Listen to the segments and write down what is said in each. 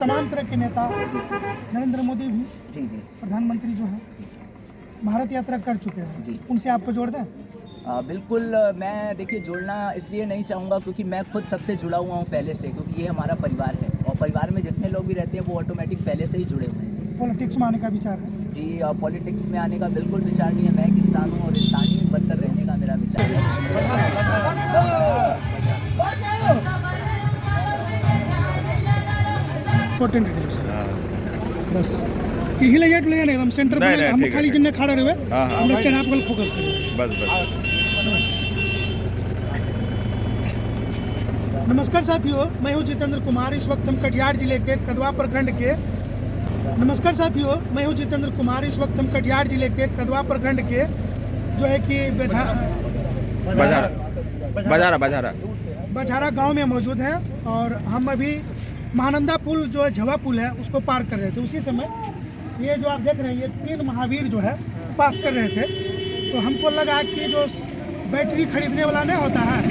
तमाम तरह के नेता नरेंद्र मोदी भी जी जी प्रधानमंत्री जो है भारत यात्रा कर चुके हैं जी। उनसे आपको जोड़ दें? बिल्कुल। मैं देखिए जुड़ना इसलिए नहीं चाहूँगा क्योंकि मैं खुद सबसे जुड़ा हुआ हूँ पहले से, क्योंकि ये हमारा परिवार है और परिवार में जितने लोग भी रहते हैं वो ऑटोमेटिक पहले से ही जुड़े हुए हैं। पॉलिटिक्स में आने का विचार है? जी, पॉलिटिक्स में आने का बिल्कुल विचार नहीं है। मैं एक इंसान हूँ और इंसानी बनकर रहने का मेरा विचार इम्पोर्टेंट बस यही ले जाए नहीं एकदम सेंटर नहीं, पर नहीं, हम ठीक है, खाली ठीक जिन्ने खड़ा रहे हाँ, हाँ। हम लेक्चर आप कल फोकस करें। बस नमस्कार साथियों, मैं हूं जितेंद्र कुमार। इस वक्त हम कटिहार जिले के कदवा प्रखंड के जो है कि बझारा गांव में मौजूद हैं और हम अभी महानंदा पुल जो है झवा पुल है उसको पार कर रहे थे। उसी समय ये जो आप देख रहे हैं ये 3 महावीर जो है पास कर रहे थे, तो हमको लगा कि जो बैटरी खरीदने वाला नहीं होता है,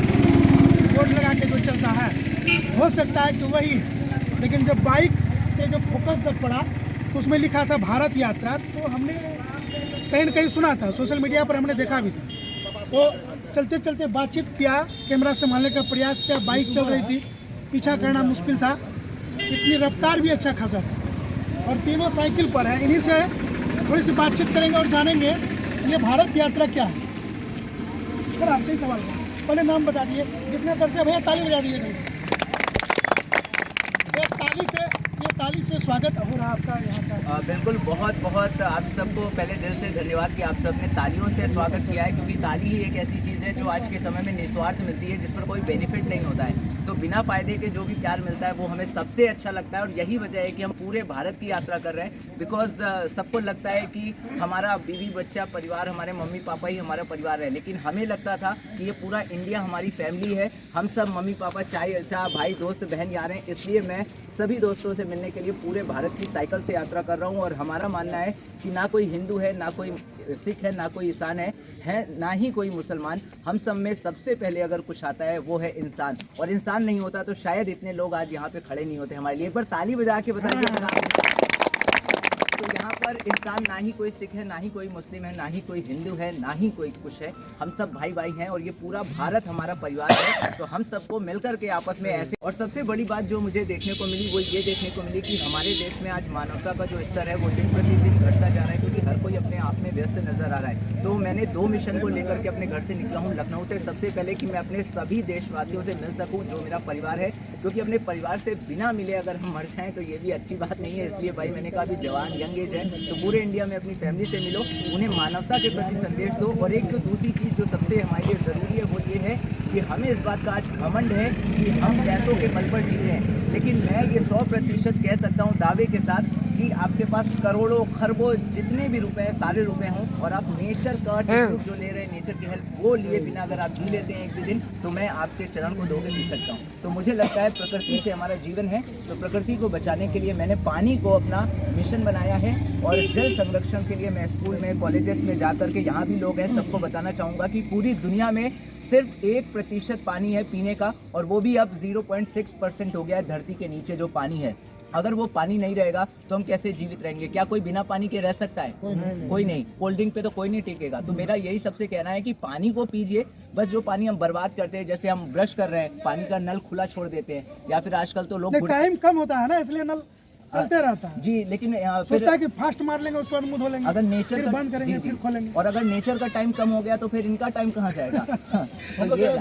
बोर्ड लगा के जो चलता है, हो सकता है कि वही, लेकिन जब बाइक से जो फोकस जब पड़ा तो उसमें लिखा था भारत यात्रा, तो हमने कहीं न कहीं सुना था, सोशल मीडिया पर हमने देखा भी था। तो चलते चलते बातचीत किया, कैमरा संभालने का प्रयास किया, बाइक चल रही थी, पीछा करना मुश्किल था, इतनी रफ्तार भी अच्छा खासा था और तीनों साइकिल पर है। इन्हीं से थोड़ी सी बातचीत करेंगे और जानेंगे ये भारत यात्रा क्या है। सर आपसे ही सवाल है, पहले नाम बता दिए, जितने दर से भैया ताली बजा दीजिए। ये ताली से स्वागत हो रहा आपका यहाँ का। बिल्कुल, बहुत बहुत आप सबको पहले दिल से धन्यवाद कि आप सबने तालियों से स्वागत किया है, क्योंकि ताली ही एक ऐसी चीज़ है जो आज के समय में निस्वार्थ मिलती है, जिस पर कोई बेनिफिट नहीं होता है। तो बिना फायदे के जो भी प्यार मिलता है वो हमें सबसे अच्छा लगता है और यही वजह है कि हम पूरे भारत की यात्रा कर रहे हैं। बिकॉज सबको लगता है कि हमारा बीवी बच्चा परिवार, हमारे मम्मी पापा ही हमारा परिवार है, लेकिन हमें लगता था कि ये पूरा इंडिया हमारी फैमिली है। हम सब मम्मी पापा, चाचा, भाई, दोस्त, बहन यहाँ रहे हैं, इसलिए मैं सभी दोस्तों से मिलने के लिए पूरे भारत की साइकिल से यात्रा कर रहा हूँ। और हमारा मानना है कि ना कोई हिंदू है, ना कोई सिख है, ना कोई ईसान है ना ही कोई मुसलमान। हम सब में सबसे पहले अगर कुछ आता है वो है इंसान, और इंसान नहीं होता तो शायद इतने लोग आज यहाँ पे खड़े नहीं होते हमारे लिए। एक बार ताली बजा के बताइए। तो यहाँ पर इंसान ना ही कोई सिख है, ना ही कोई मुस्लिम है, ना ही कोई हिंदू है, ना ही कोई कुछ है। हम सब भाई भाई हैं और ये पूरा भारत हमारा परिवार है। तो हम सबको मिलकर के आपस में ऐसे, और सबसे बड़ी बात जो मुझे देखने को मिली वो ये देखने को मिली कि हमारे देश में आज मानवता का जो स्तर है वो दिन प्रतिदिन घटता जा रहा है, क्योंकि हर कोई अपने आप में व्यस्त नजर आ रहा है। तो मैंने 2 मिशन को लेकर के अपने घर से निकला हूँ लखनऊ से। सबसे पहले कि मैं अपने सभी देशवासियों से मिल सकूँ जो मेरा परिवार है, क्योंकि अपने परिवार से बिना मिले अगर हम मर जाएँ तो ये भी अच्छी बात नहीं है। इसलिए भाई मैंने कहा अभी जवान यंग एज है तो पूरे इंडिया में अपनी फैमिली से मिलो, उन्हें मानवता के प्रति संदेश दो। और एक जो दूसरी चीज़ जो सबसे हमारे लिए ज़रूरी है वो ये है कि हमें इस बात का आज घमंड है कि हम पैसों के बल पर जी रहे हैं, लेकिन मैं ये 100% कह सकता हूँ दावे के साथ कि आपके पास करोड़ों खरबों जितने भी रुपए हैं, सारे रुपए हों, और आप नेचर का जो ले रहे हैं, नेचर की हेल्प वो लिए बिना अगर आप जी लेते हैं एक भी दिन, तो मैं आपके चरण को धो के पी सकता हूँ। तो मुझे लगता है प्रकृति से हमारा जीवन है, तो प्रकृति को बचाने के लिए मैंने पानी को अपना मिशन बनाया है। और जल संरक्षण के लिए मैं स्कूल में, कॉलेजेस में जाकर के, यहाँ भी लोग हैं, सबको बताना चाहूँगा कि पूरी दुनिया में सिर्फ 1% पानी है पीने का, और वो भी अब 0.6% हो गया है धरती के नीचे जो पानी है। अगर वो पानी नहीं रहेगा तो हम कैसे जीवित रहेंगे? क्या कोई बिना पानी के रह सकता है? कोई नहीं। कोल्ड ड्रिंक पे तो कोई नहीं टिकेगा। तो मेरा यही सबसे कहना है कि पानी को पीजिए। बस जो पानी हम बर्बाद करते हैं, जैसे हम ब्रश कर रहे हैं, पानी का नल खुला छोड़ देते हैं, या फिर आजकल तो लोग टाइम कम होता है ना, इसलिए नल चलते रहता है। जी, लेकिन सोचता है कि फास्ट मार लेंगे, उसके बाद मुंह धो लेंगे, अगर नेचर फिर बंद करेंगे, फिर खोलेंगे। और अगर नेचर का टाइम कम हो गया तो फिर इनका टाइम कहाँ जाएगा? तो ये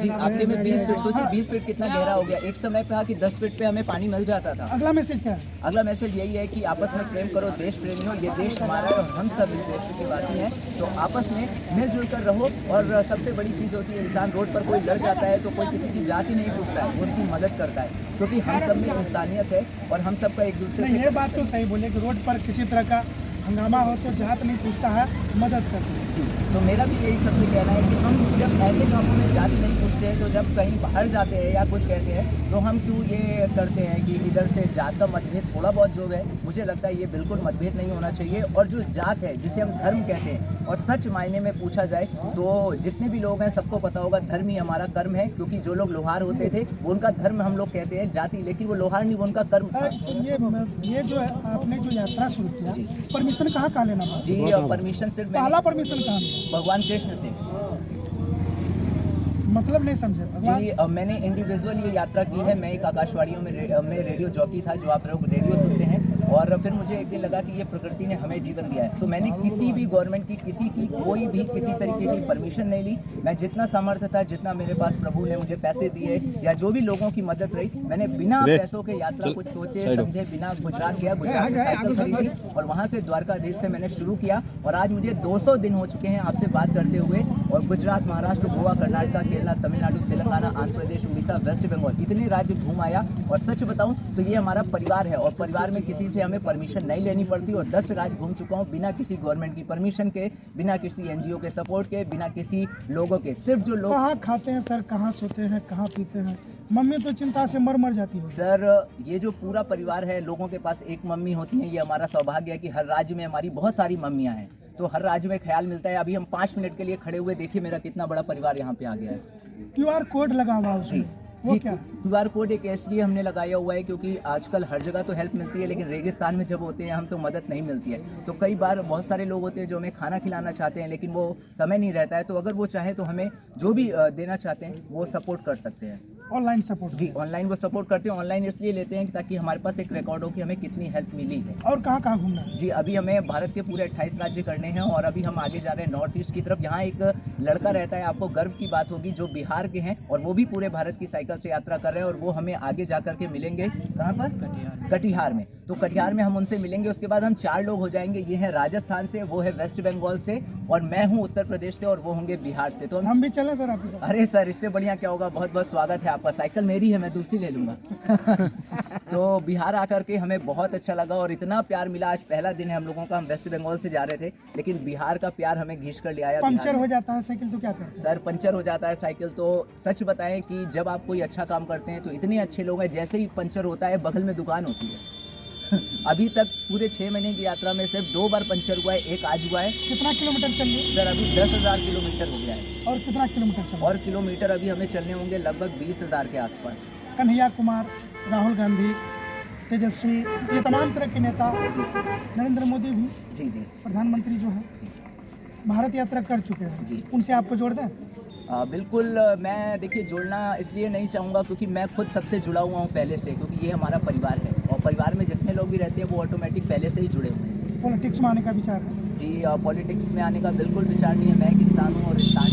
जी, आपके में 20 फीट, सोचिए 20 फीट कितना गहरा हो गया। एक समय पे कि 10 फीट पे हमें पानी मिल जाता था। अगला मैसेज क्या है? अगला मैसेज यही है कि आपस में प्रेम करो, देश प्रेमी हो। ये देश हमारा है और हम सब इस देश के वासी हैं, तो आपस में मिलजुल कर रहो। और सबसे बड़ी चीज़ होती है, इंसान रोड पर कोई लड़ जाता है तो कोई किसी की जाति नहीं पूछता है, वो उसकी मदद करता है, क्योंकि हम सब में इंसानियत है और हम सबका एक दूसरे ये बात तो सही बोले कि रोड पर किसी तरह का हंगामा हो तो जात नहीं पूछता है, मदद करता है। जी, तो मेरा भी यही सबसे कहना है कि हम जब ऐसे कामों में जाति नहीं पूछते हैं, तो जब कहीं बाहर जाते हैं या कुछ कहते हैं, तो हम क्यों ये करते हैं कि इधर से जात का मतभेद थोड़ा बहुत जो है, मुझे लगता है ये बिल्कुल मतभेद नहीं होना चाहिए। और जो जात है जिसे हम धर्म कहते हैं, और सच मायने में पूछा जाए तो जितने भी लोग हैं सबको पता होगा धर्म ही हमारा कर्म है, क्योंकि जो लोग लोहार होते थे वो उनका धर्म हम लोग कहते हैं जाति, लेकिन वो लोहार नहीं, वो उनका कर्म था। सर ये जो है आपने जो यात्रा शुरू किया, जी। परमिशन कहाँ लेना पड़ा? जी, परमिशन सिर्फ पहला परमिशन कहाँ मिला? भगवान कृष्ण से। मतलब नहीं समझे भगवान। जी, मैंने इंडिविजुअल ये यात्रा की है। मैं एक आकाशवाणियों में रेडियो जॉकी था, जो आप लोग रेडियो सुनते हैं, और फिर मुझे एक दिन लगा कि ये प्रकृति ने हमें जीवन दिया है, तो मैंने किसी भी गवर्नमेंट की किसी तरीके की परमिशन नहीं ली। मैं जितना सामर्थ्य था, जितना मेरे पास प्रभु ने मुझे पैसे दिए या जो भी लोगों की मदद रही, मैंने बिना पैसों के यात्रा कुछ सोचे समझे बिना गुजरात गया, गुजरात में साइकिल खरीदी और वहाँ से द्वारकाधीश से मैंने शुरू किया। और आज मुझे 200 दिन हो चुके हैं आपसे बात करते हुए, और गुजरात, महाराष्ट्र, गोवा, कर्नाटक, केरला, तमिलनाडु, तेलंगाना, आंध्र प्रदेश, उड़ीसा, वेस्ट बंगाल, इतने राज्य घूम आया। और सच बताऊं तो ये हमारा परिवार है, और परिवार में किसी से हमें परमिशन नहीं लेनी पड़ती। और 10 राज्य घूम चुका हूँ बिना किसी गवर्नमेंट की परमिशन के, बिना किसी एनजीओ के सपोर्ट के, बिना किसी लोगों के। सिर्फ जो लोग कहाँ खाते हैं सर, कहाँ सोते हैं, कहाँ पीते हैं? मम्मी तो चिंता से मर जाती है सर। ये जो पूरा परिवार है, लोगों के पास एक मम्मी होती है, ये हमारा सौभाग्य है कि हर राज्य में हमारी बहुत सारी मम्मियाँ हैं, तो हर राज्य में ख्याल मिलता है। अभी हम 5 मिनट के लिए खड़े हुए, देखिए मेरा कितना बड़ा परिवार यहाँ पे आ गया है। QR कोड लगा हुआ है उसमें, वो क्या? QR कोड एक इसलिए हमने लगाया हुआ है क्योंकि आजकल हर जगह तो हेल्प मिलती है, लेकिन रेगिस्तान में जब होते हैं हम तो मदद नहीं मिलती है। तो कई बार बहुत सारे लोग होते हैं जो हमें खाना खिलाना चाहते हैं, लेकिन वो समय नहीं रहता है, तो अगर वो चाहें तो हमें जो भी देना चाहते हैं वो सपोर्ट कर सकते हैं। Online support? जी, ऑनलाइन वो सपोर्ट करते हैं। ऑनलाइन इसलिए लेते हैं ताकि हमारे पास एक रिकॉर्ड हो कि हमें कितनी हेल्प मिली है। और कहाँ घूमना है? जी, अभी हमें भारत के पूरे 28 राज्य करने हैं, और अभी हम आगे जा रहे हैं नॉर्थ ईस्ट की तरफ। यहाँ एक लड़का रहता है, आपको गर्व की बात होगी, जो बिहार के हैं, और वो भी पूरे भारत की साइकिल से यात्रा कर रहे हैं, और वो हमें आगे जा करके मिलेंगे। कहाँ पर? कटिहार में। तो कटिहार में हम उनसे मिलेंगे। उसके बाद हम 4 लोग हो जाएंगे। ये है राजस्थान से, वो है वेस्ट बंगाल से, और मैं हूँ उत्तर प्रदेश से, और वो होंगे बिहार से। तो हम भी चलें सर आपके साथ? अरे सर, इससे बढ़िया क्या होगा। बहुत बहुत स्वागत है आपका। साइकिल मेरी है, मैं दूसरी ले लूँगा। तो बिहार आकर के हमें बहुत अच्छा लगा, और इतना प्यार मिला। आज पहला दिन है हम लोगों का। हम वेस्ट बंगाल से जा रहे थे, लेकिन बिहार का प्यार हमें घींच कर ले आया। पंचर हो जाता है साइकिल तो क्या करते हैं? सर, पंचर हो जाता है साइकिल तो सच बताएं कि जब आप कोई अच्छा काम करते हैं तो इतने अच्छे लोग हैं, जैसे ही पंचर होता है बगल में दुकान होती है। अभी तक पूरे 6 महीने की यात्रा में सिर्फ 2 बार पंचर हुआ है, एक आज हुआ है। कितना किलोमीटर चल रहे? सर, अभी 10,000 किलोमीटर हो गया है। और कितना किलोमीटर चल? और किलोमीटर अभी हमें चलने होंगे लगभग 20,000 के आसपास। कन्हैया कुमार, राहुल गांधी, तेजस्वी, ये तमाम तरह के नेता, नरेंद्र मोदी भी, जी जी प्रधानमंत्री जो है, भारत यात्रा कर चुके हैं जी। उनसे आपको जोड़ दें? बिल्कुल। मैं देखिए जोड़ना इसलिए नहीं चाहूँगा क्योंकि मैं खुद सबसे जुड़ा हुआ हूँ पहले से, क्योंकि ये हमारा परिवार है, और परिवार में जितने लोग भी रहते हैं वो ऑटोमेटिक पहले से ही जुड़े हुए हैं। पॉलिटिक्स में आने का विचार है? जी, पॉलिटिक्स में आने का बिल्कुल विचार नहीं है। मैं एक इंसान हूँ, और इंसान